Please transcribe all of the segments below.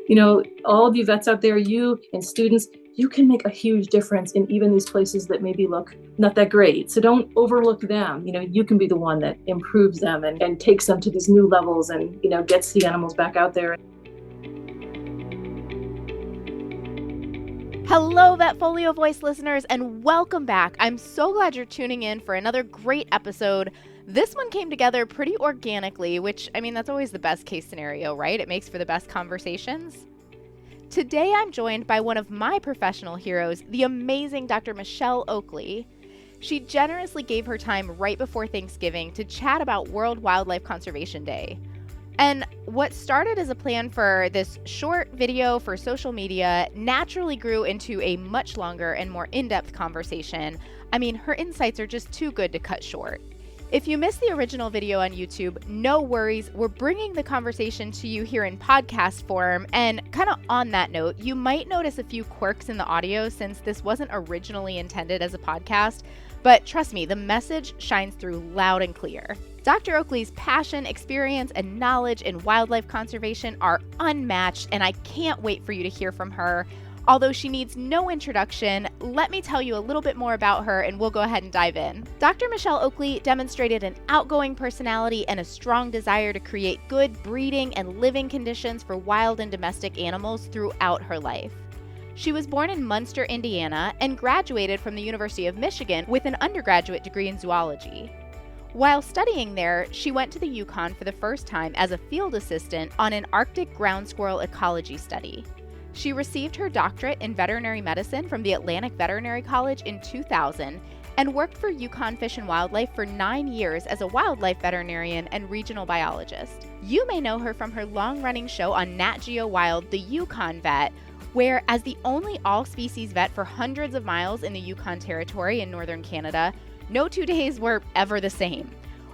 All of you vets out there, you and students, you can make a huge difference in even these places that maybe look not that great. So don't overlook them. You can be the one that improves them and takes them to these new levels and, gets the animals back out there. Hello, VetFolio Voice listeners, and welcome back. I'm so glad you're tuning in for another great episode. This one came together pretty organically, which, that's always the best case scenario, right? It makes for the best conversations. Today, I'm joined by one of my professional heroes, the amazing Dr. Michelle Oakley. She generously gave her time right before Thanksgiving to chat about World Wildlife Conservation Day. And what started as a plan for this short video for social media naturally grew into a much longer and more in-depth conversation. Her insights are just too good to cut short. If you missed the original video on YouTube, no worries. We're bringing the conversation to you here in podcast form. And kind of on that note, you might notice a few quirks in the audio since this wasn't originally intended as a podcast. But trust me, the message shines through loud and clear. Dr. Oakley's passion, experience, and knowledge in wildlife conservation are unmatched, and I can't wait for you to hear from her. Although she needs no introduction, let me tell you a little bit more about her and we'll go ahead and dive in. Dr. Michelle Oakley demonstrated an outgoing personality and a strong desire to create good breeding and living conditions for wild and domestic animals throughout her life. She was born in Munster, Indiana, and graduated from the University of Michigan with an undergraduate degree in zoology. While studying there, she went to the Yukon for the first time as a field assistant on an Arctic ground squirrel ecology study. She received her doctorate in veterinary medicine from the Atlantic Veterinary College in 2000 and worked for Yukon Fish and Wildlife for 9 years as a wildlife veterinarian and regional biologist. You may know her from her long-running show on Nat Geo WILD, the Yukon Vet, where as the only all-species vet for hundreds of miles in the Yukon Territory in northern Canada, no 2 days were ever the same.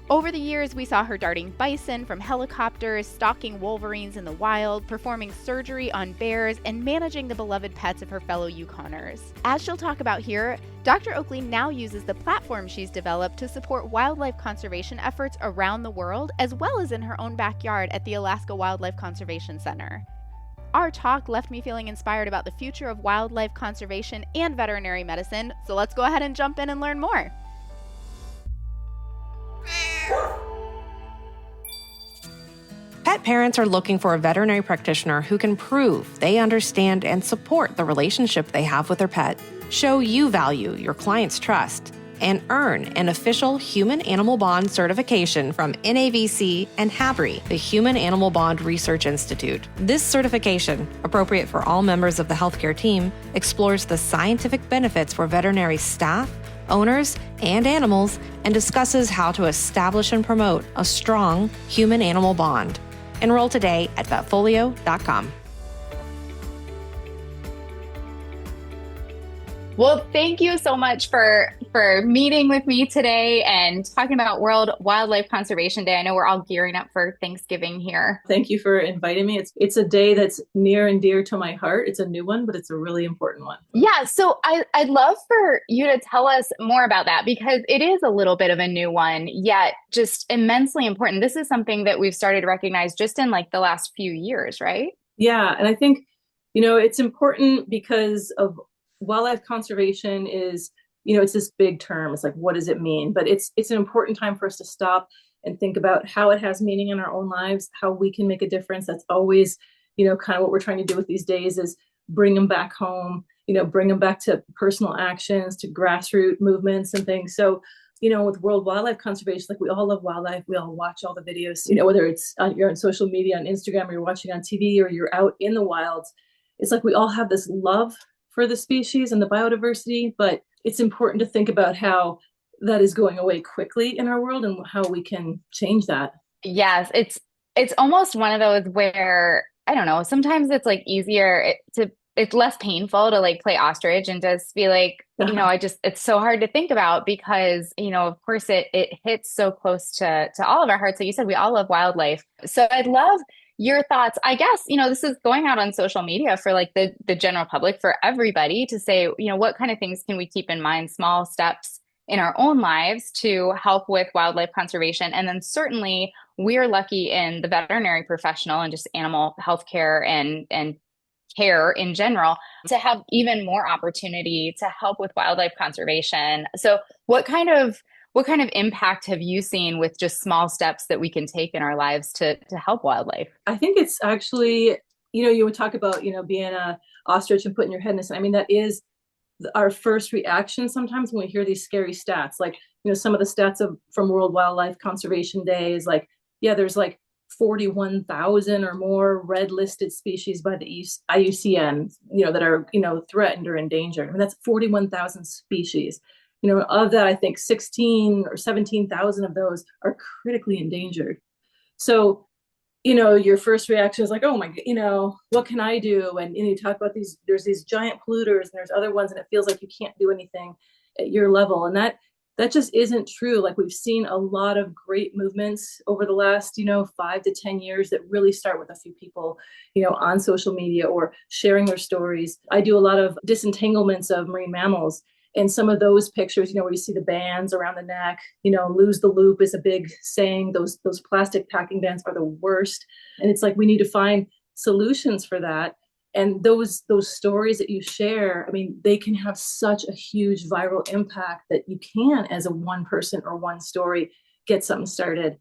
Over the years, we saw her darting bison from helicopters, stalking wolverines in the wild, performing surgery on bears, and managing the beloved pets of her fellow Yukoners. As she'll talk about here, Dr. Oakley now uses the platform she's developed to support wildlife conservation efforts around the world, as well as in her own backyard at the Alaska Wildlife Conservation Center. Our talk left me feeling inspired about the future of wildlife conservation and veterinary medicine, so let's go ahead and jump in and learn more. Pet parents are looking for a veterinary practitioner who can prove they understand and support the relationship they have with their pet, show you value your client's trust, and earn an official human-animal bond certification from NAVC and HABRI, the Human Animal Bond Research Institute. This certification, appropriate for all members of the healthcare team, explores the scientific benefits for veterinary staff, owners, and animals, and discusses how to establish and promote a strong human-animal bond. Enroll today at vetfolio.com. Well, thank you so much for meeting with me today and talking about World Wildlife Conservation Day. I know we're all gearing up for Thanksgiving here. Thank you for inviting me. It's a day that's near and dear to my heart. It's a new one, but it's a really important one. Yeah, so I'd love for you to tell us more about that because it is a little bit of a new one, yet just immensely important. This is something that we've started to recognize just in like the last few years, right? Yeah, and I think, it's important because of wildlife conservation is, it's this big term. It's like, what does it mean? But it's an important time for us to stop and think about how it has meaning in our own lives, how we can make a difference. That's always, kind of what we're trying to do with these days is bring them back home, bring them back to personal actions, to grassroots movements and things. So, with World Wildlife Conservation, like we all love wildlife. We all watch all the videos, whether it's you're on social media, on Instagram, or you're watching on TV, or you're out in the wilds. It's like we all have this love for the species and the biodiversity, but it's important to think about how that is going away quickly in our world and how we can change that. Yes, it's almost one of those where, I don't know, sometimes it's like easier it's less painful to like play ostrich and just be like, it's so hard to think about because, of course it hits so close to all of our hearts. Like you said, we all love wildlife. So I'd love your thoughts. I guess, this is going out on social media for like the general public, for everybody to say, what kind of things can we keep in mind, small steps in our own lives to help with wildlife conservation. And then certainly we're lucky in the veterinary professional and just animal healthcare and care in general to have even more opportunity to help with wildlife conservation. So what kind of impact have you seen with just small steps that we can take in our lives to help wildlife? I think it's actually, you would talk about, being a ostrich and putting your head in the sand. I mean, that is our first reaction sometimes when we hear these scary stats. Like, some of the stats from World Wildlife Conservation Day is like, yeah, there's like 41,000 or more red listed species by the IUCN, that are, threatened or endangered. I mean, that's 41,000 species. Of that, I think 16 or 17,000 of those are critically endangered. So, your first reaction is like, oh my, what can I do? And you talk about there's these giant polluters and there's other ones, and it feels like you can't do anything at your level. And that just isn't true. Like, we've seen a lot of great movements over the last, 5 to 10 years that really start with a few people, on social media or sharing their stories. I do a lot of disentanglements of marine mammals. And some of those pictures, where you see the bands around the neck, lose the loop is a big saying. Those plastic packing bands are the worst. And it's like, we need to find solutions for that. And those stories that you share, I mean, they can have such a huge viral impact that you can, as a one person or one story, get something started.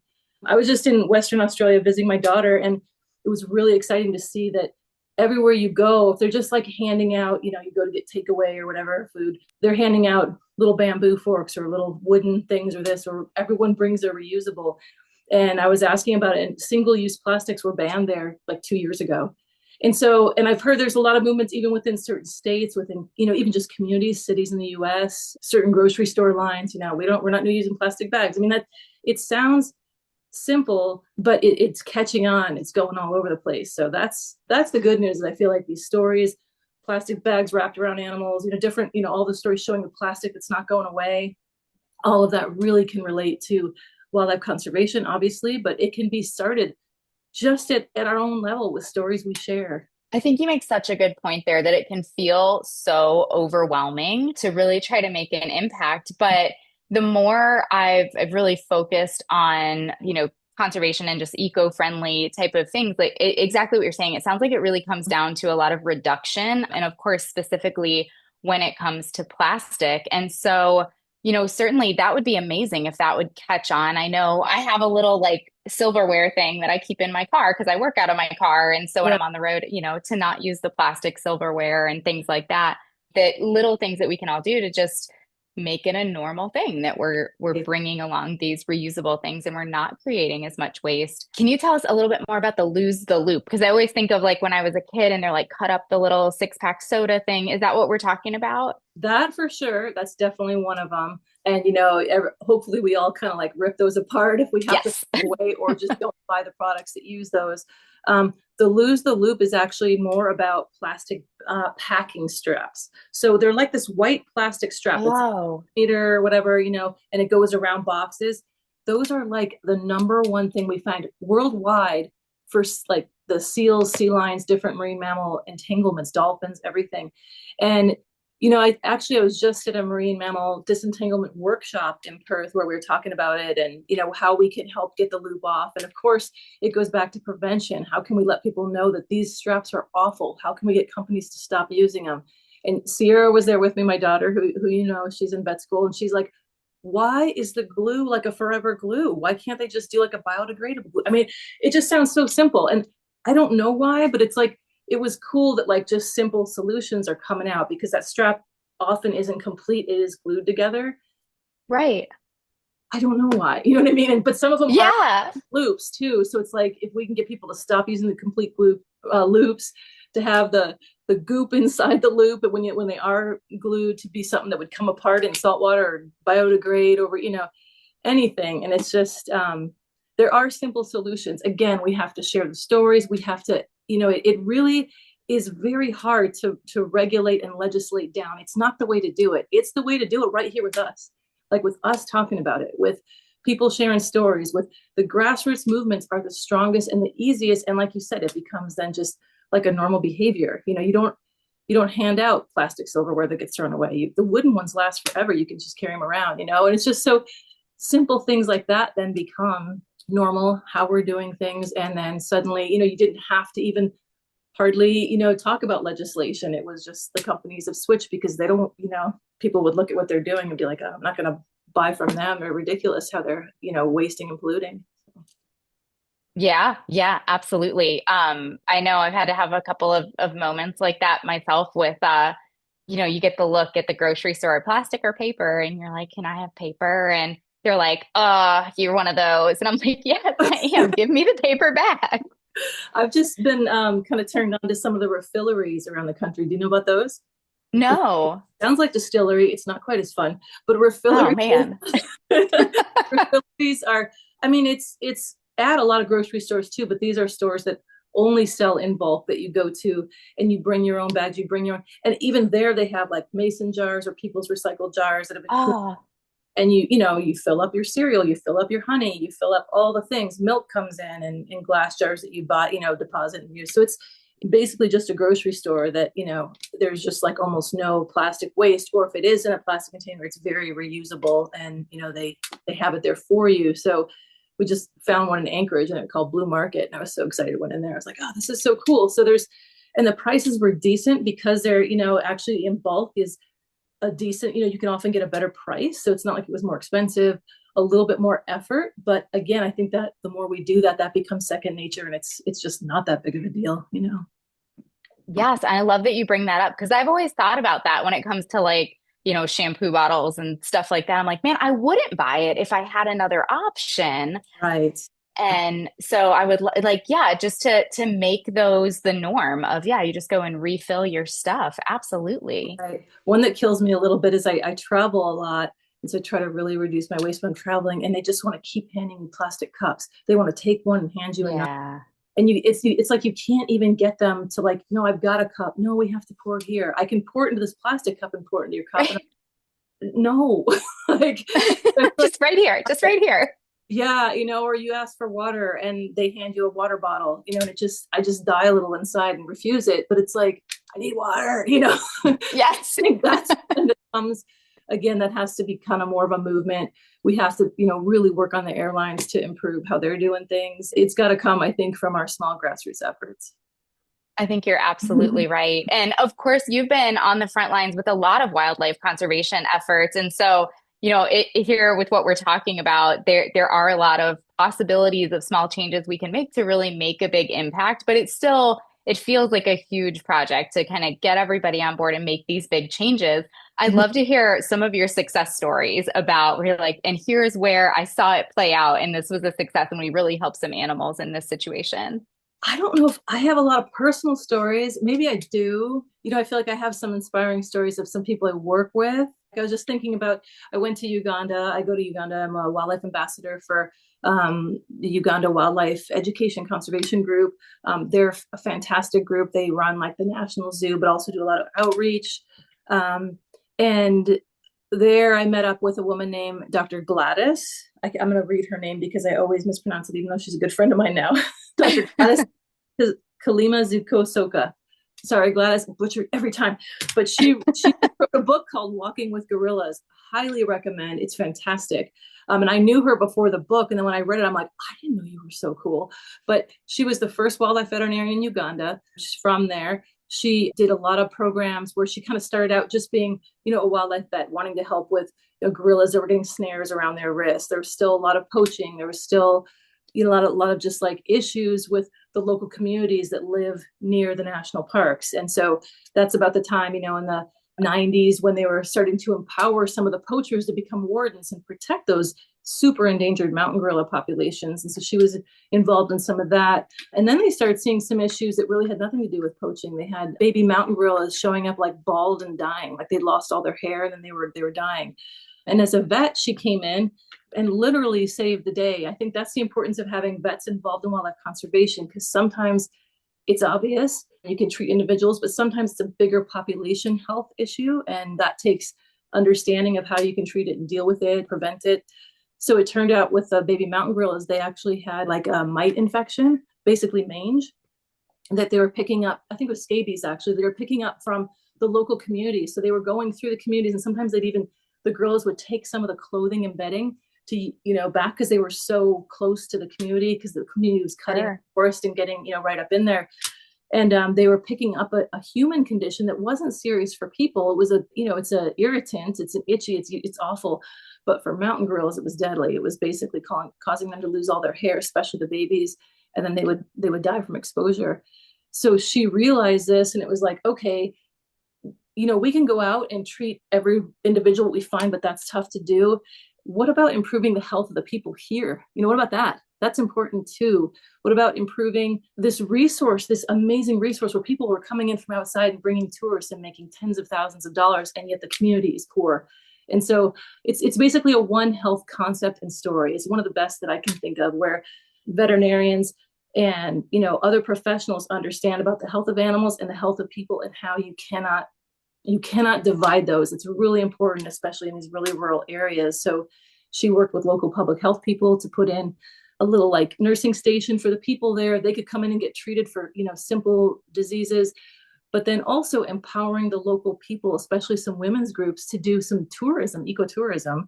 I was just in Western Australia visiting my daughter, and it was really exciting to see that everywhere you go, if they're just like handing out, you go to get takeaway or whatever food, they're handing out little bamboo forks or little wooden things or this, or everyone brings their reusable. And I was asking about it, and single-use plastics were banned there like 2 years ago. And I've heard there's a lot of movements even within certain states, within, even just communities, cities in the US, certain grocery store lines, we're not using plastic bags. I mean, it sounds simple, but it's catching on. It's going all over the place. So that's the good news. I feel like these stories, plastic bags wrapped around animals, different, all the stories showing the plastic that's not going away, all of that really can relate to wildlife conservation, obviously, but it can be started just at our own level with stories we share. I think you make such a good point there that it can feel so overwhelming to really try to make an impact. But the more I've really focused on, conservation and just eco-friendly type of things, like exactly what you're saying, it sounds like it really comes down to a lot of reduction. And of course, specifically when it comes to plastic. And so, certainly that would be amazing if that would catch on. I know I have a little like silverware thing that I keep in my car because I work out of my car. And so when I'm on the road, to not use the plastic silverware and things like that, that little things that we can all do to just make it a normal thing, that we're bringing along these reusable things and we're not creating as much waste. Can you tell us a little bit more about the lose the loop? Because I always think of like when I was a kid and they're like cut up the little 6-pack soda thing. Is that what we're talking about? That for sure. That's definitely one of them. And, hopefully we all kind of like rip those apart if we have to throw away, or just don't buy the products that use those. The lose the loop is actually more about plastic packing straps. So they're like this white plastic strap, Wow. meter, whatever, and it goes around boxes. Those are like the number one thing we find worldwide for like the seals, sea lions, different marine mammal entanglements, dolphins, everything. And I was just at a marine mammal disentanglement workshop in Perth where we were talking about it and, how we can help get the loop off. And of course, it goes back to prevention. How can we let people know that these straps are awful? How can we get companies to stop using them? And Sierra was there with me, my daughter, who she's in vet school. And she's like, why is the glue like a forever glue? Why can't they just do like a biodegradable glue? I mean, it just sounds so simple. And I don't know why, but it's like, it was cool that like just simple solutions are coming out, because that strap often isn't complete. It is glued together. Right. I don't know why, you know what I mean? But some of them are loops too. So it's like, if we can get people to stop using the complete loops, to have the goop inside the loop, but when they are glued, to be something that would come apart in salt water or biodegrade over, anything. And it's just, there are simple solutions. Again, we have to share the stories. We have to, it really is very hard to regulate and legislate down. It's not the way to do it. It's the way to do it right here with us, like with us talking about it, with people sharing stories, with the grassroots movements are the strongest and the easiest. And like you said, it becomes then just like a normal behavior. You don't you don't hand out plastic silverware that gets thrown away. The wooden ones last forever. You can just carry them around, and it's just so simple things like that then become normal, how we're doing things. And then suddenly, you didn't have to even hardly, talk about legislation. It was just the companies have switched because they don't, people would look at what they're doing and be like, oh, I'm not going to buy from them. They're ridiculous how they're, wasting and polluting. Yeah, yeah, absolutely. I know I've had to have a couple of moments like that myself with you get the look at the grocery store, plastic or paper, and you're like, can I have paper? And they're like, you're one of those. And I'm like, yes, I am. Give me the paper bag. I've just been kind of turned on to some of the refilleries around the country. Do you know about those? No. Sounds like distillery. It's not quite as fun, but refilleries. Oh man. Refilleries are, it's at a lot of grocery stores too, but these are stores that only sell in bulk, that you go to and you bring your own bags, you bring your own, and even there they have like mason jars or people's recycled jars that have been and you fill up your cereal, you fill up your honey, you fill up all the things. Milk comes in glass jars that you buy, deposit and use. So it's basically just a grocery store that, there's just like almost no plastic waste, or if it is in a plastic container, it's very reusable, and, they have it there for you. So we just found one in Anchorage and it called Blue Market. And I was so excited when in there. I was like, oh, this is so cool. So and the prices were decent because they're, actually in bulk is a decent, you can often get a better price. So it's not like it was more expensive, a little bit more effort. But again, I think that the more we do that, that becomes second nature, and it's just not that big of a deal, Yes, I love that you bring that up, because I've always thought about that when it comes to like, shampoo bottles and stuff like that. I'm like, man, I wouldn't buy it if I had another option. Right. And so I would like, yeah, just to make those the norm of, yeah, you just go and refill your stuff. Absolutely. Right. One that kills me a little bit is I travel a lot. And so I try to really reduce my waste when I'm traveling, and they just want to keep handing you plastic cups. They want to take one and hand you another. And it's like you can't even get them to like, no, I've got a cup. No, we have to pour it here. I can pour it into this plastic cup and pour it into your cup. No, like just right here, just right here. Yeah, or you ask for water and they hand you a water bottle, and I just die a little inside and refuse it. But it's like, I need water, Yes. I think that's when it comes. Again, that has to be kind of more of a movement. We have to, really work on the airlines to improve how they're doing things. It's got to come, I think, from our small grassroots efforts. I think you're absolutely right. And of course, you've been on the front lines with a lot of wildlife conservation efforts. And so, here with what we're talking about, there are a lot of possibilities of small changes we can make to really make a big impact, but it feels like a huge project to kind of get everybody on board and make these big changes. I'd love to hear some of your success stories about where you're like, and here's where I saw it play out, and this was a success, and we really helped some animals in this situation. I don't know if I have a lot of personal stories. Maybe I do. I feel like I have some inspiring stories of some people I work with. I was just thinking about, I went to Uganda. I go to Uganda. I'm a wildlife ambassador for the Uganda Wildlife Education Conservation Group. They're a fantastic group. They run like the National Zoo, but also do a lot of outreach. And there I met up with a woman named Dr. Gladys. I'm going to read her name because I always mispronounce it, even though she's a good friend of mine now. Dr. Gladys Kalema-Zikusoka. Sorry, Gladys, butchered every time. But she wrote a book called Walking with Gorillas. Highly recommend. It's fantastic. And I knew her before the book. And then when I read it, I'm like, I didn't know you were so cool. But she was the first wildlife veterinarian in Uganda. She's from there. She did a lot of programs where she kind of started out just being, a wildlife vet, wanting to help with gorillas that were getting snares around their wrists. There was still a lot of poaching. There was still a lot of just like issues with the local communities that live near the national parks. And so that's about the time, in the 90s when they were starting to empower some of the poachers to become wardens and protect those super endangered mountain gorilla populations. And so she was involved in some of that. And then they started seeing some issues that really had nothing to do with poaching. They had baby mountain gorillas showing up like bald and dying, like they'd lost all their hair and then they were dying. And as a vet, she came in and literally saved the day. I think that's the importance of having vets involved in wildlife conservation, because sometimes it's obvious you can treat individuals, but sometimes it's a bigger population health issue. And that takes understanding of how you can treat it and deal with it, prevent it. So it turned out with the baby mountain gorillas, they actually had like a mite infection, basically mange. that they were picking up, I think it was scabies actually, they were picking up from the local community. So they were going through the communities, and sometimes the girls would take some of the clothing and bedding to, back, because they were so close to the community, because the community was cutting forest and getting, right up in there. And they were picking up a human condition that wasn't serious for people. It was it's a irritant, it's an itchy, it's awful. But for mountain gorillas, it was deadly. It was basically causing them to lose all their hair, especially the babies, and then they would die from exposure. So she realized this, and it was like, okay, we can go out and treat every individual we find, but that's tough to do. What about improving the health of the people here? What about that? That's important too. What about improving this resource, this amazing resource where people were coming in from outside and bringing tourists and making tens of thousands of dollars, and yet the community is poor? And so it's basically a One Health concept and story. It's one of the best that I can think of, where veterinarians and other professionals understand about the health of animals and the health of people, and how you cannot divide those. It's really important, especially in these really rural areas. So she worked with local public health people to put in a little like nursing station for the people there. They could come in and get treated for simple diseases, but then also empowering the local people, especially some women's groups, to do some tourism, ecotourism.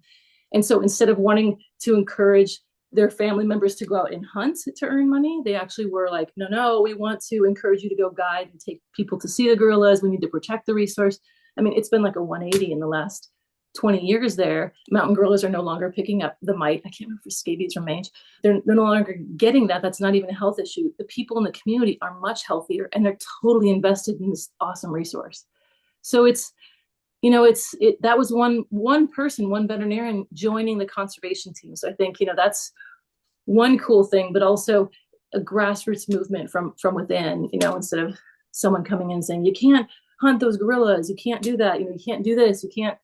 And so instead of wanting to encourage their family members to go out and hunt to earn money, they actually were like, no, we want to encourage you to go guide and take people to see the gorillas. We need to protect the resource. I mean, it's been like a 180 in the last 20 years there. Mountain gorillas are no longer picking up the mite. I can't remember if scabies or mange. They're no longer getting that. That's not even a health issue. The people in the community are much healthier, and they're totally invested in this awesome resource. So that was one person, one veterinarian joining the conservation team. So I think, that's one cool thing, but also a grassroots movement from within, instead of someone coming in saying, you can't hunt those gorillas, you can't do that, you can't do this, you can't,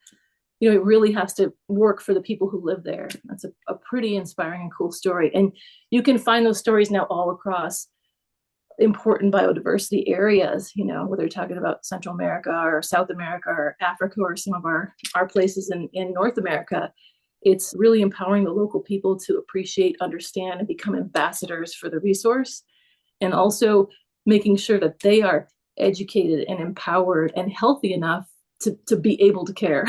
it really has to work for the people who live there. That's a pretty inspiring and cool story. And you can find those stories now all across important biodiversity areas, whether you're talking about Central America or South America or Africa or some of our places in North America. It's really empowering the local people to appreciate, understand, and become ambassadors for the resource, and also making sure that they are educated and empowered and healthy enough to be able to care.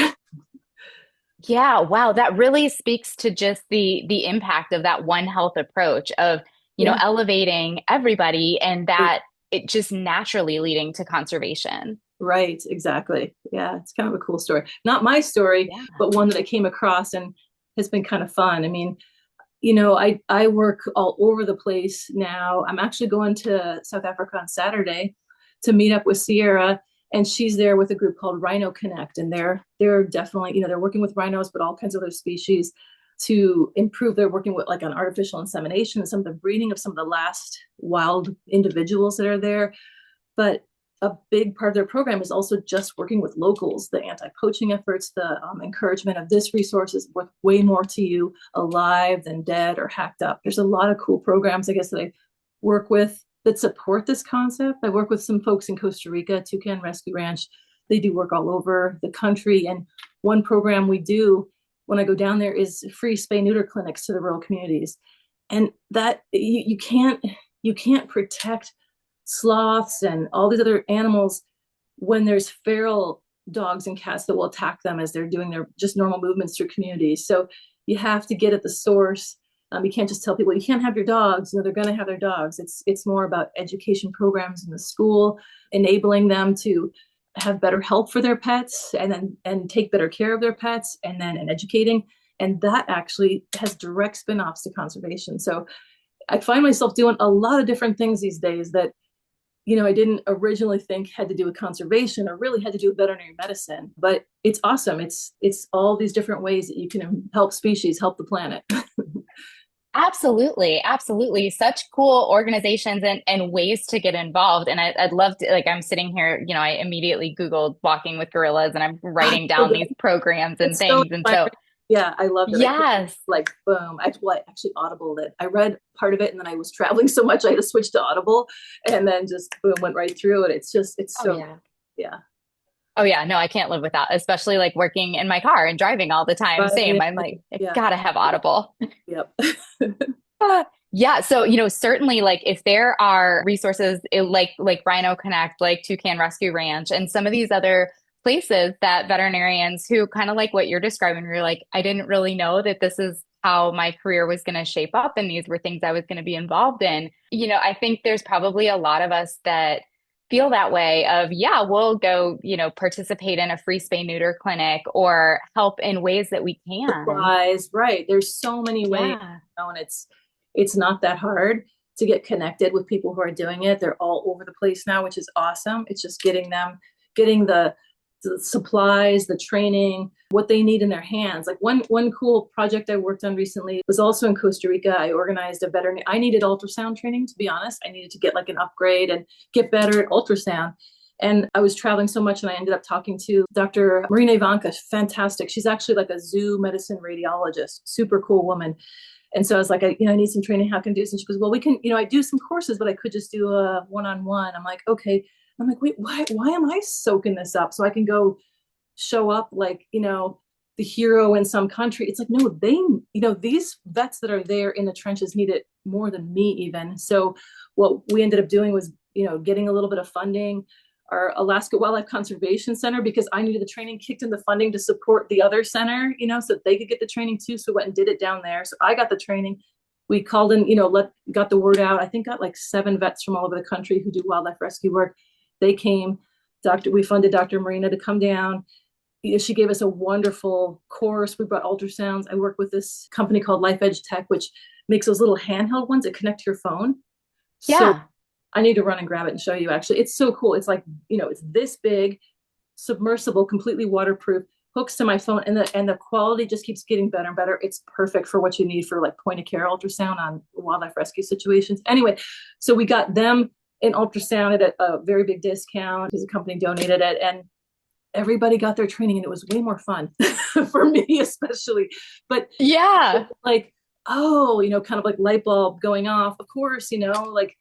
Yeah, wow, that really speaks to just the impact of that One Health approach of, elevating everybody, and that it just naturally leading to conservation. Right, exactly. Yeah, it's kind of a cool story. Not my story, but one that I came across and has been kind of fun. I mean, I work all over the place now. I'm actually going to South Africa on Saturday to meet up with Sierra, and she's there with a group called Rhino Connect, and they're definitely, they're working with rhinos, but all kinds of other species to improve. They're working with like on artificial insemination and some of the breeding of some of the last wild individuals that are there. But a big part of their program is also just working with locals, the anti-poaching efforts, the encouragement of this resource is worth way more to you alive than dead or hacked up. There's a lot of cool programs, I guess, that I work with that support this concept. I work with some folks in Costa Rica, Toucan Rescue Ranch. They do work all over the country. And one program we do when I go down there is free spay-neuter clinics to the rural communities. And that you can't protect sloths and all these other animals when there's feral dogs and cats that will attack them as they're doing their just normal movements through communities. So you have to get at the source. You can't just tell people you can't have your dogs. They're going to have their dogs. It's more about education programs in the school, enabling them to have better help for their pets, and take better care of their pets, and educating. And that actually has direct spin-offs to conservation. So I find myself doing a lot of different things these days that I didn't originally think had to do with conservation or really had to do with veterinary medicine, but it's awesome. It's all these different ways that you can help species, help the planet. Absolutely. Absolutely. Such cool organizations and ways to get involved. And I'd love to, like, I'm sitting here, I immediately Googled walking with gorillas, and I'm writing down these programs and things. And so, yeah, I love it. Yes. Like, boom. I actually Audible it. I read part of it, and then I was traveling so much, I had to switch to Audible, and then just boom, went right through it. It's so, yeah. Oh yeah, no, I can't live without, especially like working in my car and driving all the time. Same. I'm like, I gotta have Audible. Yep. Yeah, so certainly, like if there are resources like Rhino Connect, like Toucan Rescue Ranch, and some of these other places that veterinarians who kind of like what you're describing, you're like, I didn't really know that this is how my career was going to shape up, and these were things I was going to be involved in. I think there's probably a lot of us that feel that way of, yeah, we'll go, participate in a free spay neuter clinic or help in ways that we can. Supplies, right? There's so many ways, Yeah. and it's not that hard to get connected with people who are doing it. They're all over the place now, which is awesome. It's just getting the supplies, the training, what they need in their hands. Like one cool project I worked on recently was also in Costa Rica. I organized a veterinary. I needed ultrasound training, to be honest. I needed to get like an upgrade and get better at ultrasound. And I was traveling so much, and I ended up talking to Dr. Marina Ivanka, fantastic. She's actually like a zoo medicine radiologist, super cool woman. And so I was like, I need some training. How can I do this? And she goes, well, we can, I do some courses, but I could just do a one-on-one. I'm like, okay. I'm like, wait, why am I soaking this up? So I can go show up like, the hero in some country. It's like, no, these vets that are there in the trenches need it more than me even. So what we ended up doing was, getting a little bit of funding, our Alaska Wildlife Conservation Center, because I needed the training, kicked in the funding to support the other center, so that they could get the training too. So we went and did it down there. So I got the training. We called in, got the word out. I think got like 7 vets from all over the country who do wildlife rescue work. They came. We funded Dr. Marina to come down. She gave us a wonderful course. We brought ultrasounds. I work with this company called Life Edge Tech, which makes those little handheld ones that connect to your phone. So Yeah. I need to run and grab it and show you. Actually, it's so cool. It's like, it's this big, submersible, completely waterproof, hooks to my phone, and the quality just keeps getting better and better. It's perfect for what you need for like point of care ultrasound on wildlife rescue situations. Anyway, so we got them in ultrasound at a very big discount because the company donated it, and everybody got their training, and it was way more fun for me especially. But Yeah. like, oh, kind of like light bulb going off. Of course, like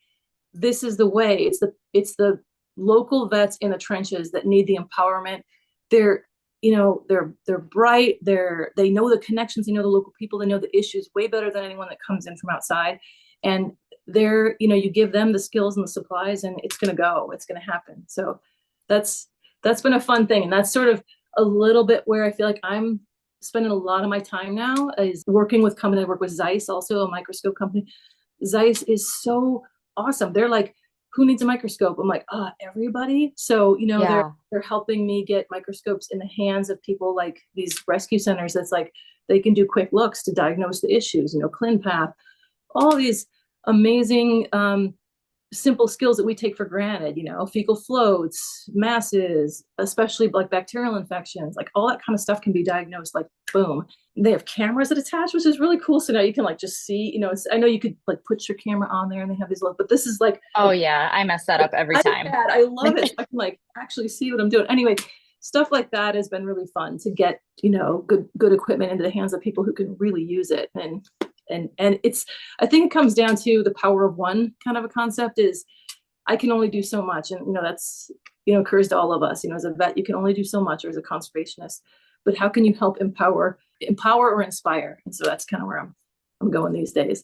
this is the way. It's the local vets in the trenches that need the empowerment. They're they're bright. They know the connections. They know the local people. They know the issues way better than anyone that comes in from outside. And you give them the skills and the supplies, and it's going to happen. So that's been a fun thing. And that's sort of a little bit where I feel like I'm spending a lot of my time now is working with company. I work with Zeiss, also a microscope company. Zeiss is so awesome. They're like, who needs a microscope? I'm like, everybody. So, Yeah. they're helping me get microscopes in the hands of people like these rescue centers. That's like, they can do quick looks to diagnose the issues, ClinPath, all these amazing, simple skills that we take for granted, fecal floats, masses, especially like bacterial infections, like all that kind of stuff can be diagnosed like boom. They have cameras that attach, which is really cool. So now you can like just see, I know you could like put your camera on there and they have these but this is like, Oh yeah, I mess that up every time. I love it. I can like actually see what I'm doing. Anyway, stuff like that has been really fun to get, good equipment into the hands of people who can really use it. And it's, I think it comes down to the power of one kind of a concept is I can only do so much. And, that's, occurs to all of us, as a vet, you can only do so much, or as a conservationist, but how can you help empower or inspire? And so that's kind of where I'm going these days.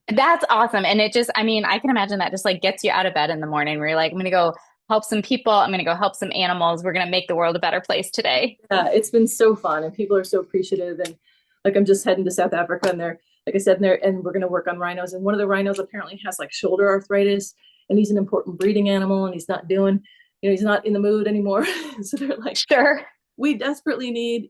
That's awesome. And it just, I mean, I can imagine that just like gets you out of bed in the morning where you're like, I'm going to go help some people. I'm going to go help some animals. We're going to make the world a better place today. Yeah, it's been so fun, and people are so appreciative. And like, I'm just heading to South Africa, and like I said, and we're going to work on rhinos. And one of the rhinos apparently has like shoulder arthritis, and he's an important breeding animal, and he's not in the mood anymore. So they're like, Sure. we desperately need,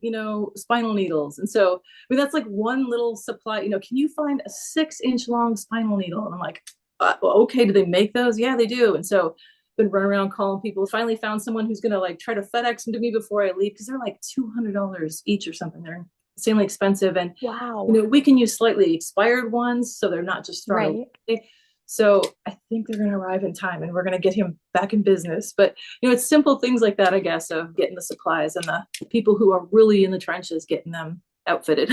spinal needles. And so, I mean, that's like one little supply, can you find a 6-inch long spinal needle? And I'm like, well, okay, do they make those? Yeah, they do. And so been running around calling people, finally found someone who's going to like try to FedEx them to me before I leave. Cause they're like $200 each or something. They're insanely expensive. And, Wow. we can use slightly expired ones, so they're not just thrown away. So I think they're going to arrive in time, and we're going to get him back in business. But, it's simple things like that, I guess, of getting the supplies and the people who are really in the trenches, getting them outfitted.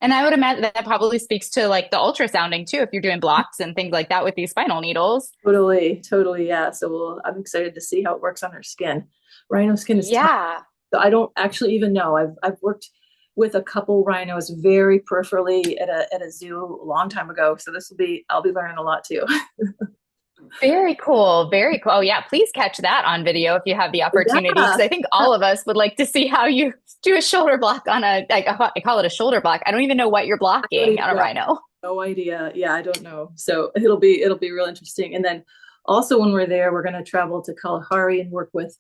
And I would imagine that probably speaks to like the ultrasounding too, if you're doing blocks and things like that with these spinal needles. Totally. Yeah. So I'm excited to see how it works on her skin. Rhino skin is tough. Yeah. So I don't actually even know. I've worked with a couple rhinos very peripherally at a zoo a long time ago. So I'll be learning a lot too. Very cool. Very cool. Oh, yeah. Please catch that on video if you have the opportunity, Yeah. because I think all of us would like to see how you do a shoulder block on I call it a shoulder block. I don't even know what you're blocking on a rhino. No idea. Yeah, I don't know. So it'll be real interesting. And then also when we're there, we're going to travel to Kalahari and work with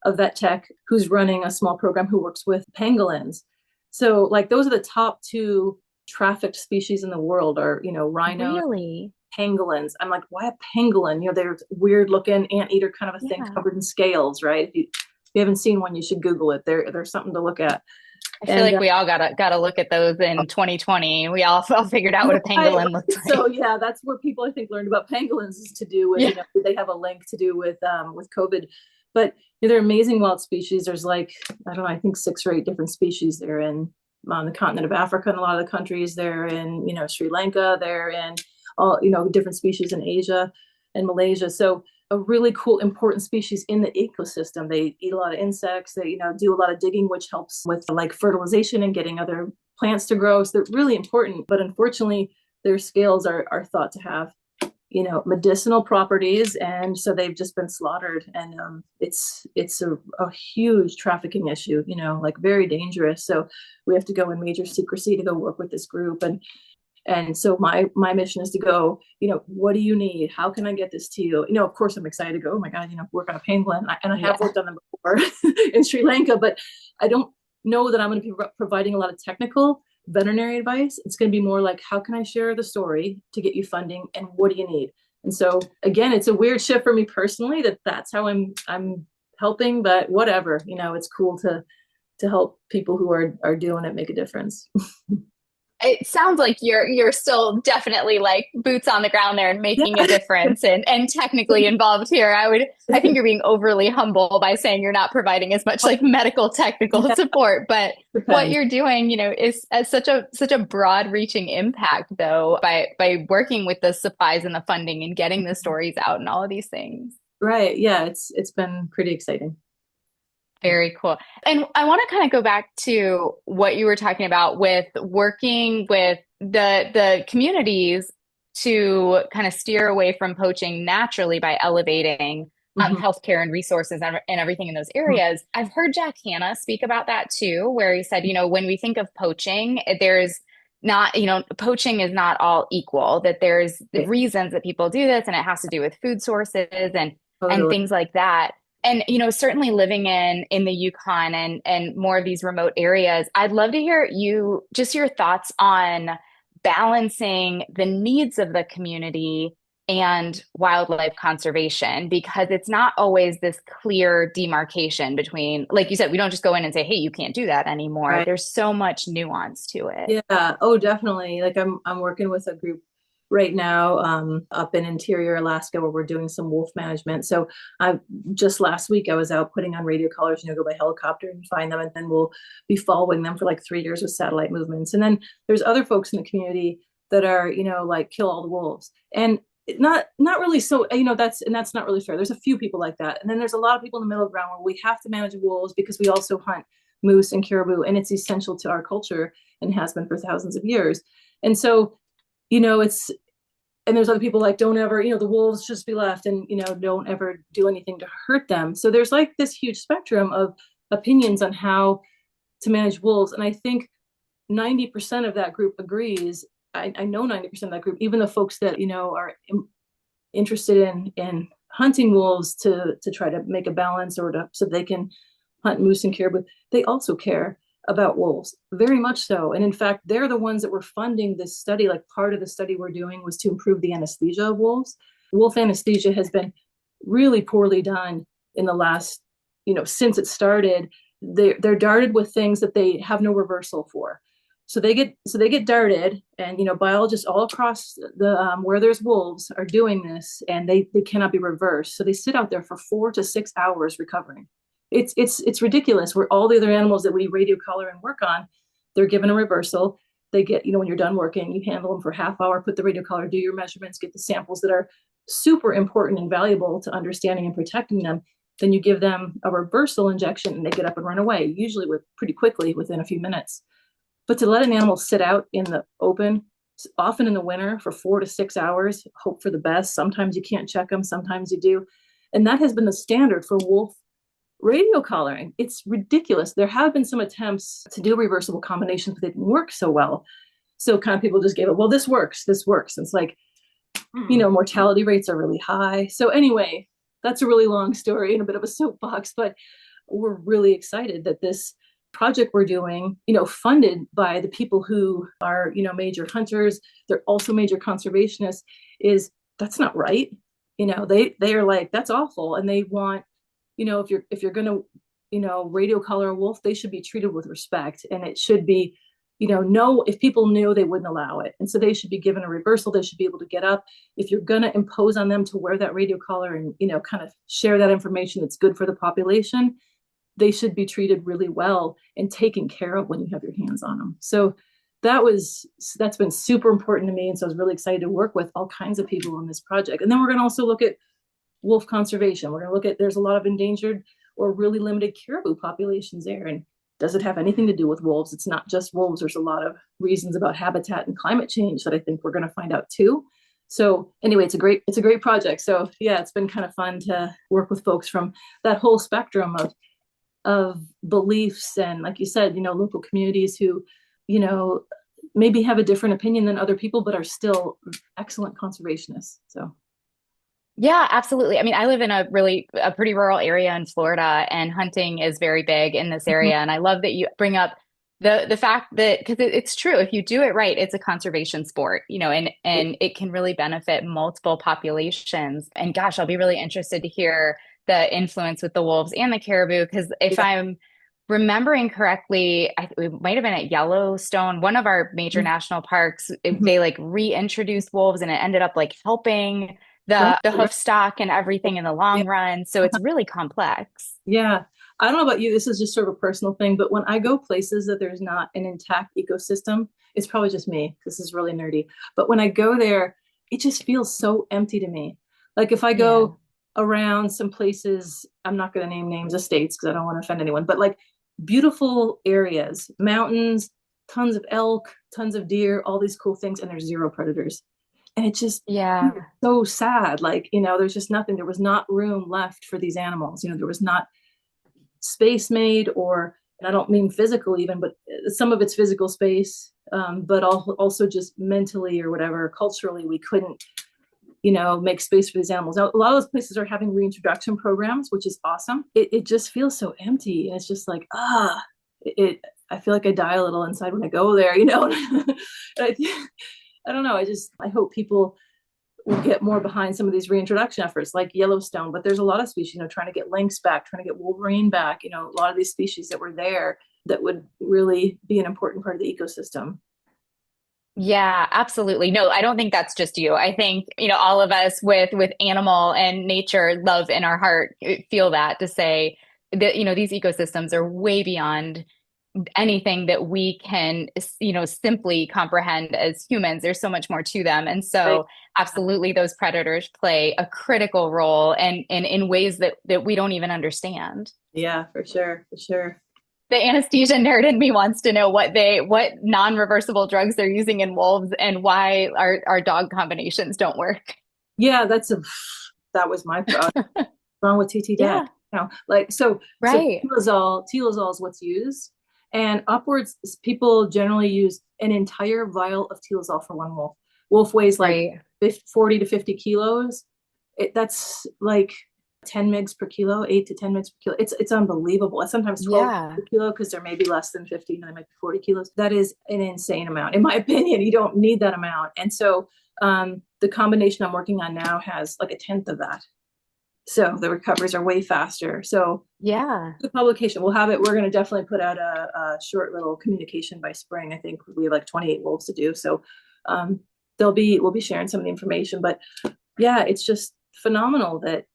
a vet tech who's running a small program who works with pangolins. So like those are the top two trafficked species in the world are, rhino, Really? pangolins. I'm like, why a pangolin? They're weird looking anteater kind of a thing Yeah. covered in scales, right? If you haven't seen one, you should Google it. There's something to look at. I feel like we all gotta look at those in 2020. We all figured out what a pangolin looks like. So yeah, that's where people I think learned about pangolins is to do with, Yeah. They have a link to do with COVID. But they're amazing wild species. There's like, I don't know, I think 6 or 8 different species. They're in on the continent of Africa and a lot of the countries. They're in, Sri Lanka. They're in all, different species in Asia and Malaysia. So a really cool, important species in the ecosystem. They eat a lot of insects. They, do a lot of digging, which helps with like fertilization and getting other plants to grow. So they're really important. But unfortunately, their scales are thought to have, medicinal properties. And so they've just been slaughtered. And it's a huge trafficking issue, like very dangerous. So we have to go in major secrecy to go work with this group. And so my mission is to go, what do you need? How can I get this to you? Of course I'm excited to go, oh my God, work on a pangolin. And I have worked on them before in Sri Lanka, but I don't know that I'm going to be providing a lot of technical veterinary advice. It's going to be more like, how can I share the story to get you funding and what do you need? And so again, it's a weird shift for me personally that's how I'm helping, but whatever, it's cool to help people who are doing it make a difference. It sounds like you're still definitely like boots on the ground there and making a difference and technically involved here. I think you're being overly humble by saying you're not providing as much like medical technical support, but what you're doing, is such a broad reaching impact though by working with the supplies and the funding and getting the stories out and all of these things. Right. Yeah, it's been pretty exciting. Very cool. And I want to kind of go back to what you were talking about with working with the communities to kind of steer away from poaching naturally by elevating healthcare and resources and everything in those areas. I've heard Jack Hanna speak about that too, where he said, when we think of poaching, there's not, poaching is not all equal, that there's reasons that people do this and it has to do with food sources and things like that. And, certainly living in the Yukon and more of these remote areas, I'd love to hear your thoughts on balancing the needs of the community and wildlife conservation, because it's not always this clear demarcation between, like you said, we don't just go in and say, hey, you can't do that anymore. Right. There's so much nuance to it. Yeah. Oh, definitely. Like I'm working with a group right now up in interior Alaska where we're doing some wolf management. So just last week I was out putting on radio collars, go by helicopter and find them, and then we'll be following them for like 3 years with satellite movements. And then there's other folks in the community that are, like kill all the wolves. And not really. So, that's not really fair. There's a few people like that. And then there's a lot of people in the middle ground where we have to manage wolves because we also hunt moose and caribou, and it's essential to our culture and has been for thousands of years. And so, and there's other people like, don't ever, the wolves just be left and, don't ever do anything to hurt them. So there's like this huge spectrum of opinions on how to manage wolves. And I think 90% of that group agrees. I know 90% of that group, even the folks that, are interested in hunting wolves to try to make a balance so they can hunt moose and caribou, they also care about wolves, very much so. And in fact, they're the ones that were funding this study. Like part of the study we're doing was to improve the anesthesia of wolves. Wolf anesthesia has been really poorly done in the last, since it started. They're darted with things that they have no reversal for. So they get darted, and biologists all across the where there's wolves are doing this, and they cannot be reversed. So they sit out there for 4 to 6 hours recovering. It's ridiculous. Where all the other animals that we radio collar and work on, they're given a reversal. They get, when you're done working, you handle them for half hour, put the radio collar, do your measurements, get the samples that are super important and valuable to understanding and protecting them. Then you give them a reversal injection and they get up and run away, usually pretty quickly within a few minutes. But to let an animal sit out in the open, often in the winter for 4 to 6 hours, hope for the best. Sometimes you can't check them, sometimes you do. And that has been the standard for wolf radio collaring. It's ridiculous. There have been some attempts to do reversible combinations, but they didn't work so well. So kind of people just gave it, well, this works. And it's like, mortality rates are really high. So anyway, that's a really long story and a bit of a soapbox, but we're really excited that this project we're doing, funded by the people who are, major hunters, they're also major conservationists, that's not right. They are like, that's awful. And they want, if you're going to, radio collar a wolf, they should be treated with respect. And it should be, if people knew, they wouldn't allow it. And so they should be given a reversal. They should be able to get up. If you're going to impose on them to wear that radio collar and, kind of share that information that's good for the population, they should be treated really well and taken care of when you have your hands on them. So that's been super important to me. And so I was really excited to work with all kinds of people on this project. And then we're going to also look at wolf conservation. We're going to look at, there's a lot of endangered or really limited caribou populations there. And does it have anything to do with wolves? It's not just wolves. There's a lot of reasons about habitat and climate change that I think we're going to find out too. So anyway, it's a great project. So yeah, it's been kind of fun to work with folks from that whole spectrum of beliefs. And like you said, local communities who, maybe have a different opinion than other people, but are still excellent conservationists. So. Yeah, absolutely. I mean, I live in a pretty rural area in Florida, and hunting is very big in this area. And I love that you bring up the fact that, because it's true, if you do it right, it's a conservation sport, and it can really benefit multiple populations. And gosh, I'll be really interested to hear the influence with the wolves and the caribou, because if I'm remembering correctly, it might have been at Yellowstone, one of our major national parks, they like reintroduced wolves, and it ended up like helping the hoof stock and everything in the long run. So it's really complex. Yeah. I don't know about you, this is just sort of a personal thing, but when I go places that there's not an intact ecosystem, it's probably just me. This is really nerdy. But when I go there, it just feels so empty to me. Like if I go around some places, I'm not going to name names of states because I don't want to offend anyone, but like beautiful areas, mountains, tons of elk, tons of deer, all these cool things, and there's zero predators. And it just so sad. Like, there's just nothing. There was not room left for these animals. There was not space made, and I don't mean physical even, but some of it's physical space, but also just mentally or whatever, culturally, we couldn't, make space for these animals. Now, a lot of those places are having reintroduction programs, which is awesome. It just feels so empty. And it's just like, I feel like I die a little inside when I go there, I don't know. I hope people will get more behind some of these reintroduction efforts like Yellowstone, but there's a lot of species, trying to get lynx back, trying to get wolverine back, a lot of these species that were there that would really be an important part of the ecosystem. Yeah, absolutely. No, I don't think that's just you. I think, all of us with animal and nature love in our heart feel that, to say that, these ecosystems are way beyond anything that we can, simply comprehend as humans. There's so much more to them. And so absolutely, those predators play a critical role, and in ways that we don't even understand. Yeah, for sure. For sure. The anesthesia nerd in me wants to know what non-reversible drugs they're using in wolves, and why our dog combinations don't work. Yeah, that was my problem. Wrong with TT Dad. So Tilazol is what's used. And upwards, people generally use an entire vial of Tilazol for one wolf. Wolf weighs like 40 to 50 kilos. That's like 10 mgs per kilo, 8 to 10 mgs per kilo. It's unbelievable. Sometimes 12 per kilo, because there may be less than 50, and there might be 40 kilos. That is an insane amount. In my opinion, you don't need that amount. And so the combination I'm working on now has like a tenth of that. So the recoveries are way faster. So the publication, we'll have it. We're going to definitely put out a short little communication by spring. I think we have like 28 wolves to do. So we'll be sharing some of the information, but yeah, it's just phenomenal that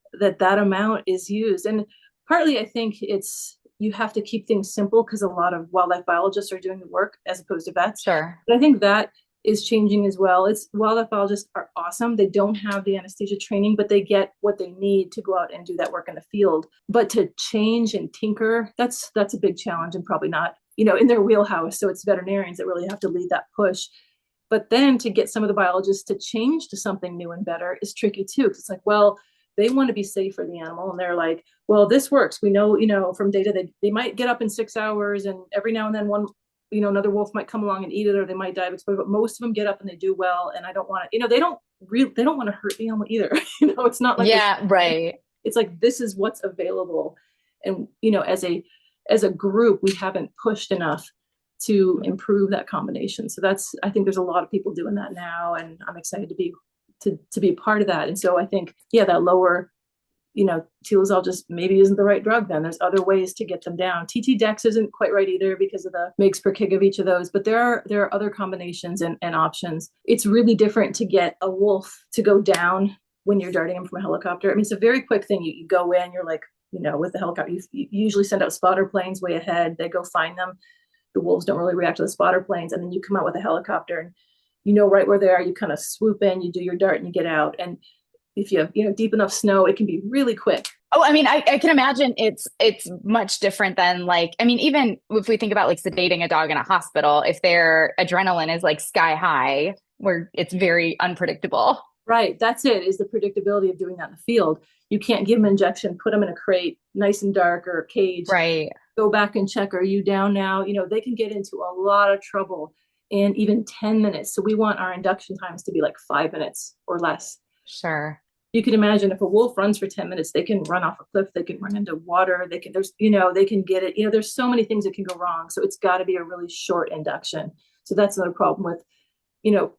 amount is used. And partly I think you have to keep things simple, because a lot of wildlife biologists are doing the work as opposed to vets. Sure. But I think that is changing as well. Wildlife biologists are awesome. They don't have the anesthesia training, but they get what they need to go out and do that work in the field. But to change and tinker, that's a big challenge, and probably not in their wheelhouse. So it's veterinarians that really have to lead that push. But then to get some of the biologists to change to something new and better is tricky too. Because it's like, well, they want to be safe for the animal. And they're like, well, this works. We know, from data that they might get up in 6 hours, and every now and then another wolf might come along and eat it, or they might die of exposure, but most of them get up and they do well. And I don't want to, they don't want to hurt the animal either. It's not like, yeah, right. It's like, this is what's available. And, as a group, we haven't pushed enough to improve that combination. So I think there's a lot of people doing that now, and I'm excited to be a part of that. And so I think, that lower, Tilazol just maybe isn't the right drug. Then there's other ways to get them down. TT Dex isn't quite right either because of the mgs per kg of each of those, but there are other combinations and options. It's really different to get a wolf to go down when you're darting him from a helicopter. I mean, it's a very quick thing. You go in, you're like, with the helicopter, you usually send out spotter planes way ahead. They go find them. The wolves don't really react to the spotter planes. And then you come out with a helicopter and right where they are, you kind of swoop in, you do your dart and you get out. And if you have, deep enough snow, it can be really quick. Oh, I mean, I can imagine it's much different than even if we think about sedating a dog in a hospital, if their adrenaline is sky high, where it's very unpredictable. Right. That's it, is the predictability of doing that in the field. You can't give them an injection, put them in a crate, nice and dark, or a cage. Right. Go back and check, are you down now? They can get into a lot of trouble in even 10 minutes. So we want our induction times to be 5 minutes or less. Sure. You can imagine if a wolf runs for 10 minutes, they can run off a cliff, they can run into water, they can get it. There's so many things that can go wrong. So it's got to be a really short induction. So that's another problem with,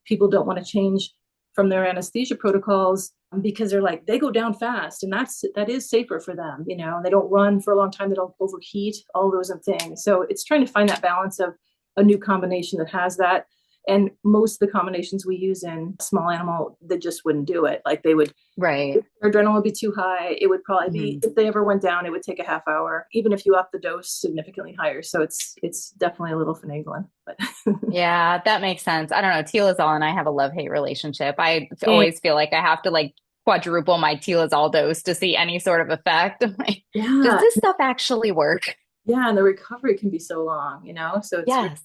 people don't want to change from their anesthesia protocols because they're they go down fast, and that is safer for them, they don't run for a long time, they don't overheat, all those things. So it's trying to find that balance of a new combination that has that. And most of the combinations we use in small animal, they just wouldn't do it. They would, right. Their adrenaline would be too high. It would probably be, if they ever went down, it would take a half hour, even if you up the dose significantly higher. So it's definitely a little finagling, but yeah, that makes sense. I don't know. Tilazol and I have a love-hate relationship. I always feel like I have to quadruple my Tilazol dose to see any sort of effect. I'm like, does this stuff actually work? Yeah. And the recovery can be so long, so it's, yes.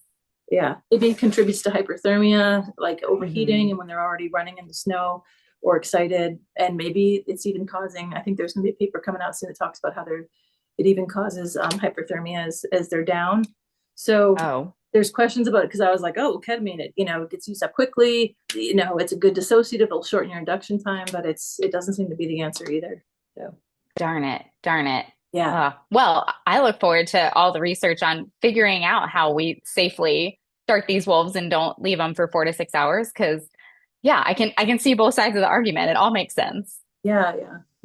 Yeah, maybe contributes to hyperthermia, overheating, and when they're already running in the snow or excited. And maybe it's even causing, I think there's going to be a paper coming out soon that talks about how it even causes hyperthermia as they're down. So there's questions about it, because I was like, ketamine, it gets used up quickly. It's a good dissociative. It'll shorten your induction time, but it doesn't seem to be the answer either. So darn it. Yeah. Well, I look forward to all the research on figuring out how we safely start these wolves and don't leave them for 4 to 6 hours. Because, I can see both sides of the argument. It all makes sense. Yeah.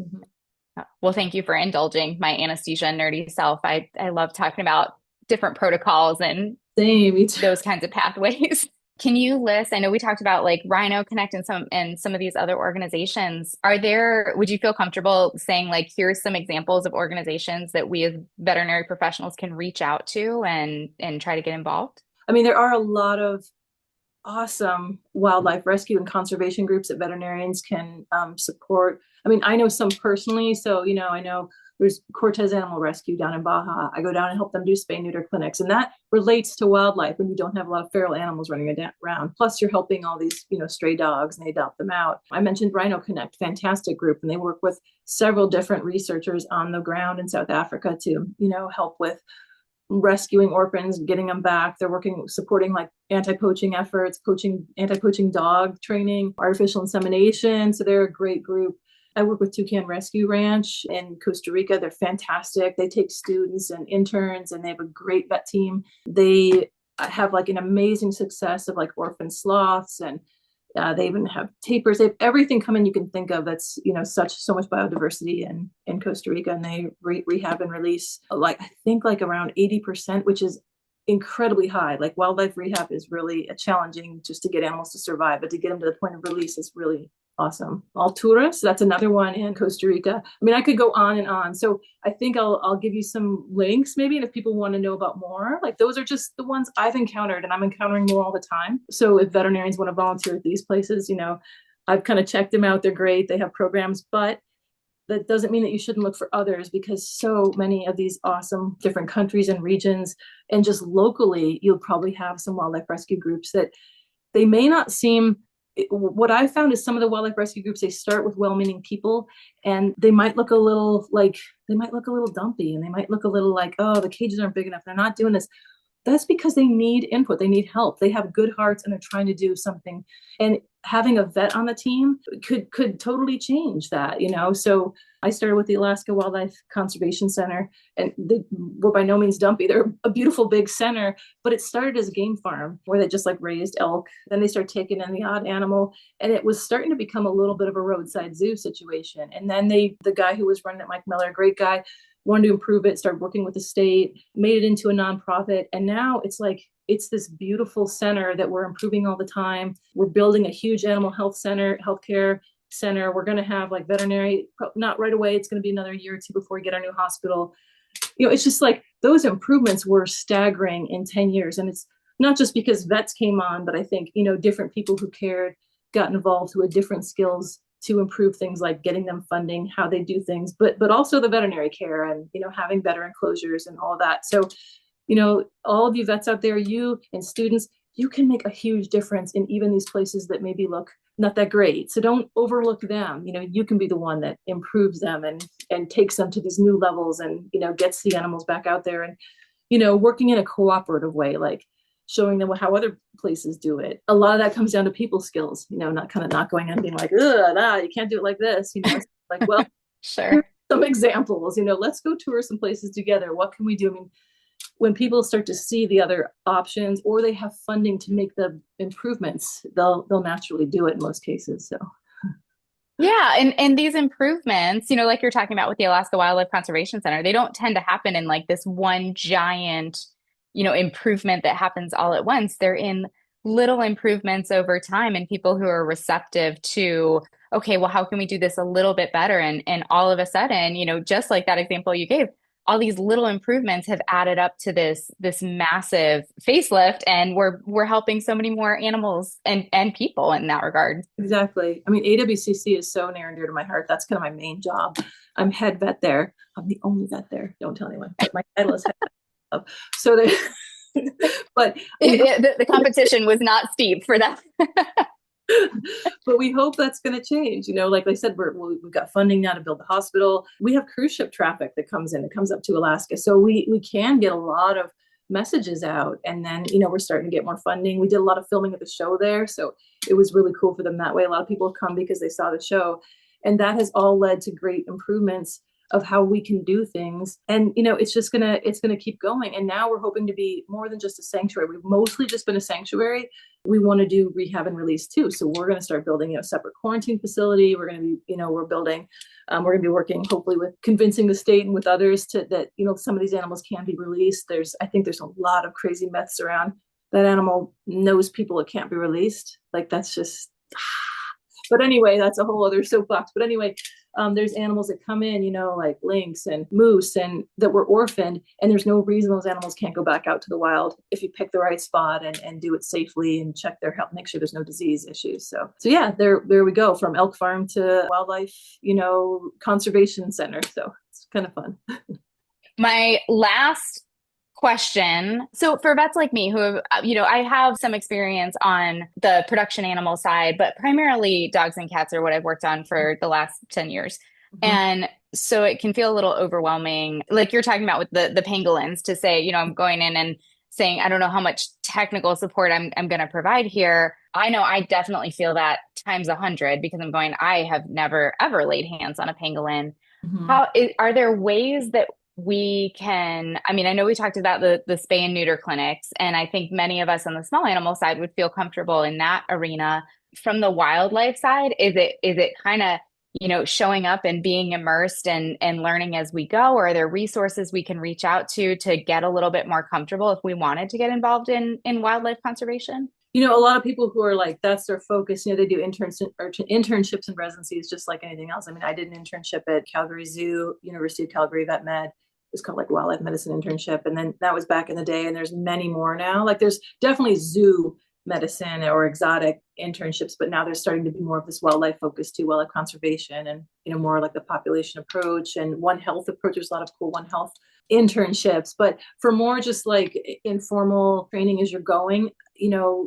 Mm-hmm. Well, thank you for indulging my anesthesia nerdy self. I love talking about different protocols and those kinds of pathways. Can you list, I know we talked about Rhino Connect and some of these other organizations. Would you feel comfortable saying here's some examples of organizations that we as veterinary professionals can reach out to and try to get involved? I mean, there are a lot of awesome wildlife rescue and conservation groups that veterinarians can support. I mean, I know some personally. So, I know there's Cortez Animal Rescue down in Baja. I go down and help them do spay neuter clinics. And that relates to wildlife when you don't have a lot of feral animals running around. Plus you're helping all these, stray dogs, and they adopt them out. I mentioned Rhino Connect, fantastic group. And they work with several different researchers on the ground in South Africa to, help with rescuing orphans, getting them back. They're supporting anti-poaching efforts, anti-poaching dog training, artificial insemination. So they're a great group. I work with Toucan Rescue Ranch in Costa Rica. They're fantastic. They take students and interns, and they have a great vet team. They have an amazing success of orphan sloths, and they even have tapirs. They have everything coming you can think of. That's so much biodiversity in Costa Rica, and they rehab and release I think around 80%, which is incredibly high. Wildlife rehab is really challenging just to get animals to survive, but to get them to the point of release is really awesome. Alturas, so that's another one in Costa Rica. I mean, I could go on and on. So I think I'll give you some links maybe, and if people want to know about more, those are just the ones I've encountered, and I'm encountering more all the time. So if veterinarians want to volunteer at these places, I've kind of checked them out. They're great. They have programs, but that doesn't mean that you shouldn't look for others, because so many of these awesome different countries and regions, and just locally, you'll probably have some wildlife rescue groups that they may not seem, what I found is some of the wildlife rescue groups, they start with well-meaning people, and they might look a little dumpy, and they might look a little like, oh, the cages aren't big enough, they're not doing this. That's because they need input, they need help, they have good hearts, and they're trying to do something. And having a vet on the team could totally change that, So I started with the Alaska Wildlife Conservation Center, and they were by no means dumpy. They're a beautiful big center, but it started as a game farm where they just like raised elk. Then they started taking in the odd animal, and it was starting to become a little bit of a roadside zoo situation. And then the guy who was running it, Mike Miller, great guy, wanted to improve it, started working with the state, made it into a nonprofit. And now it's this beautiful center that we're improving all the time. We're building a huge animal health center, healthcare center. We're going to have like veterinary, not right away. It's going to be another year or two before we get our new hospital. It's just like those improvements were staggering in 10 years. And it's not just because vets came on, but I think, different people who cared, got involved, who had different skills to improve things like getting them funding, how they do things, but also the veterinary care and, having better enclosures and all that. So, all of you vets out there, you and students, you can make a huge difference in even these places that maybe look not that great. So don't overlook them. You can be the one that improves them and takes them to these new levels and, gets the animals back out there and, working in a cooperative way, like showing them how other places do it. A lot of that comes down to people skills, not going and being like, you can't do it like this. It's like, well, sure. Some examples, let's go tour some places together. What can we do? I mean, when people start to see the other options or they have funding to make the improvements, they'll naturally do it in most cases. So yeah, and these improvements, like you're talking about with the Alaska Wildlife Conservation Center, they don't tend to happen in like this one giant, improvement that happens all at once. They're in little improvements over time, and people who are receptive to, okay, well, how can we do this a little bit better? And all of a sudden, just like that example you gave, all these little improvements have added up to this massive facelift, and we're helping so many more animals and people in that regard. Exactly. I mean, AWCC is so near and dear to my heart. That's kind of my main job. I'm head vet there. I'm the only vet there. Don't tell anyone. But my title is head vet. So they, but the competition was not steep for that. But we hope that's going to change. Like I said, we've got funding now to build the hospital. We have cruise ship traffic that comes in. It comes up to Alaska. So we can get a lot of messages out. And then, we're starting to get more funding. We did a lot of filming at the show there. So it was really cool for them that way. A lot of people have come because they saw the show. And that has all led to great improvements of how we can do things. And, it's going to keep going. And now we're hoping to be more than just a sanctuary. We've mostly just been a sanctuary. We want to do rehab and release too. So we're going to start building a separate quarantine facility. We're going to be, we're going to be working hopefully with convincing the state and with others that, some of these animals can be released. I think there's a lot of crazy myths around that animal knows people it can't be released. Like that's just, but anyway, that's a whole other soapbox. But anyway, there's animals that come in, like lynx and moose and that were orphaned. And there's no reason those animals can't go back out to the wild if you pick the right spot and do it safely and check their health, make sure there's no disease issues. So yeah, there we go, from elk farm to wildlife, conservation center. So it's kind of fun. My last question. So for vets like me who have, I have some experience on the production animal side, but primarily dogs and cats are what I've worked on for the last 10 years. Mm-hmm. And so it can feel a little overwhelming. Like you're talking about with the pangolins, to say, I'm going in and saying, I don't know how much technical support I'm going to provide here. I know I definitely feel that times 100 because I'm going, I have never, ever laid hands on a pangolin. Mm-hmm. Are there ways that we can, I know we talked about the spay and neuter clinics, and I think many of us on the small animal side would feel comfortable in that arena. From the wildlife side, is it kind of, showing up and being immersed and learning as we go? Or are there resources we can reach out to get a little bit more comfortable if we wanted to get involved in wildlife conservation? A lot of people who are like, that's their focus, they do internships and residencies just like anything else. I did an internship at Calgary Zoo, University of Calgary Vet Med. It's called like wildlife medicine internship. And then that was back in the day, and there's many more now. Like there's definitely zoo medicine or exotic internships, but now there's starting to be more of this wildlife focus too, wildlife conservation, and more like the population approach and One Health approach. There's a lot of cool One Health internships, but for more just like informal training as you're going,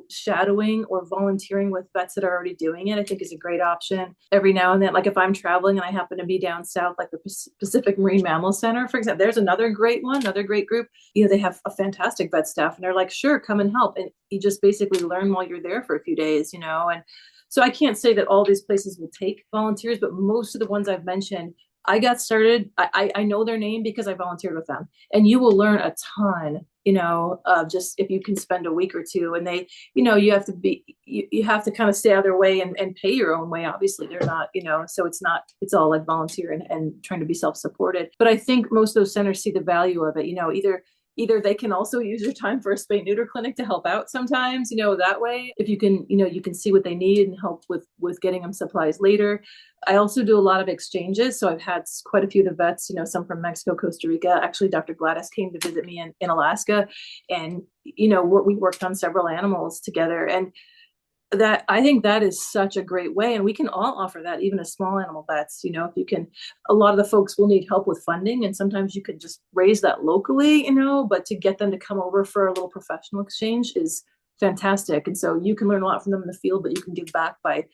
shadowing or volunteering with vets that are already doing it, I think is a great option. Every now and then, like if I'm traveling and I happen to be down south, like the Pacific Marine Mammal Center, for example, there's another great one, another great group. They have a fantastic vet staff, and they're like, sure, come and help. And you just basically learn while you're there for a few days, and so I can't say that all these places will take volunteers, but most of the ones I've mentioned, I got started. I know their name because I volunteered with them, and you will learn a ton, just if you can spend a week or two. And they, you have to you have to kind of stay out of their way and pay your own way. Obviously, they're not, so it's all like volunteer and trying to be self-supported. But I think most of those centers see the value of it. Either they can also use your time for a spay neuter clinic to help out sometimes, that way, if you can, you can see what they need and help with getting them supplies later. I also do a lot of exchanges. So I've had quite a few of the vets, some from Mexico, Costa Rica. Actually, Dr. Gladys came to visit me in Alaska, and, we worked on several animals together. And that, I think that is such a great way. And we can all offer that, even as small animal vets, if you can. A lot of the folks will need help with funding, and sometimes you could just raise that locally, but to get them to come over for a little professional exchange is fantastic. And so you can learn a lot from them in the field, but you can give back by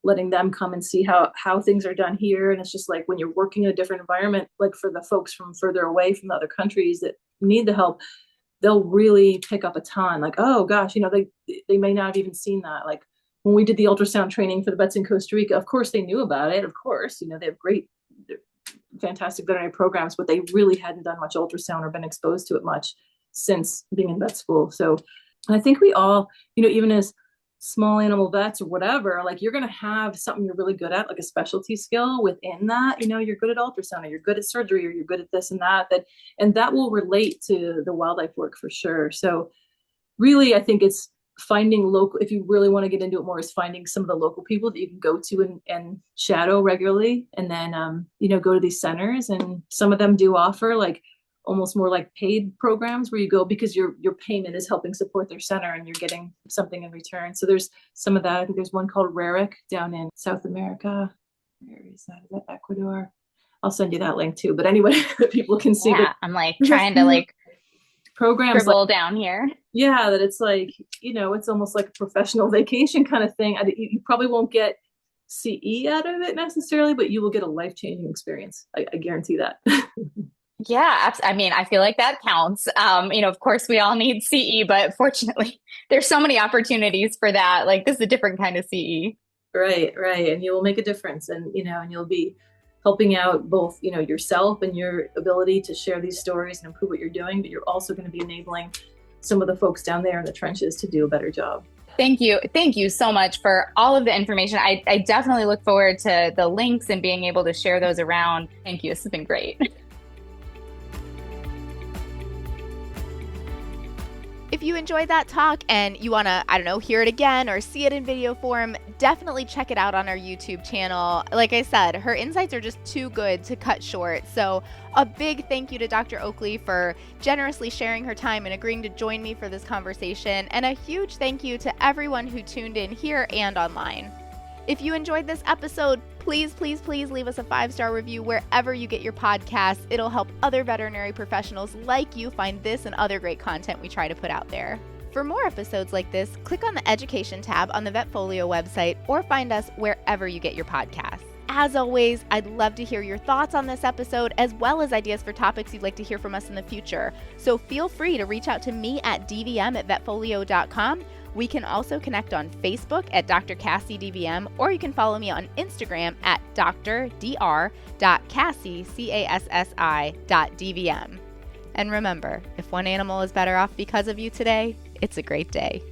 letting them come and see how things are done here. And it's just like when you're working in a different environment, like for the folks from further away from the other countries that need the help, they'll really pick up a ton. Like, oh gosh, they may not have even seen that. Like when we did the ultrasound training for the vets in Costa Rica, of course they knew about it. Of course, they have fantastic veterinary programs, but they really hadn't done much ultrasound or been exposed to it much since being in vet school. So I think we all, even as small animal vets or whatever, like you're going to have something you're really good at, like a specialty skill within that. You're good at ultrasound, or you're good at surgery, or you're good at this and that, and that will relate to the wildlife work for sure. So really, I think it's finding local, if you really want to get into it more, is finding some of the local people that you can go to and shadow regularly, and then go to these centers. And some of them do offer like almost more like paid programs where you go because your payment is helping support their center and you're getting something in return. So there's some of that. I think there's one called Raric down in South America. Where is that? Is that Ecuador? I'll send you that link too. But anyway, people can see that. I'm like trying to like programs scribble down here. Yeah, that it's like, it's almost like a professional vacation kind of thing. You probably won't get CE out of it necessarily, but you will get a life-changing experience. I guarantee that. Yeah, I mean, I feel like that counts. Of course we all need CE, but fortunately there's so many opportunities for that. Like this is a different kind of CE. Right. And you will make a difference, and, and you'll be helping out both, yourself and your ability to share these stories and improve what you're doing, but you're also going to be enabling some of the folks down there in the trenches to do a better job. Thank you. Thank you so much for all of the information. I definitely look forward to the links and being able to share those around. Thank you. This has been great. If you enjoyed that talk and you want to, hear it again or see it in video form, definitely check it out on our YouTube channel. Like I said, her insights are just too good to cut short. So a big thank you to Dr. Oakley for generously sharing her time and agreeing to join me for this conversation. And a huge thank you to everyone who tuned in here and online. If you enjoyed this episode, please leave us a 5-star review wherever you get your podcasts. It'll help other veterinary professionals like you find this and other great content we try to put out there. For more episodes like this, click on the Education tab on the VetFolio website or find us wherever you get your podcasts. As always, I'd love to hear your thoughts on this episode, as well as ideas for topics you'd like to hear from us in the future. So feel free to reach out to me at dvm@vetfolio.com. We can also connect on Facebook at Dr. Cassi DVM, or you can follow me on Instagram at dr.cassi, CASSI.dvm. And remember, if one animal is better off because of you today, it's a great day.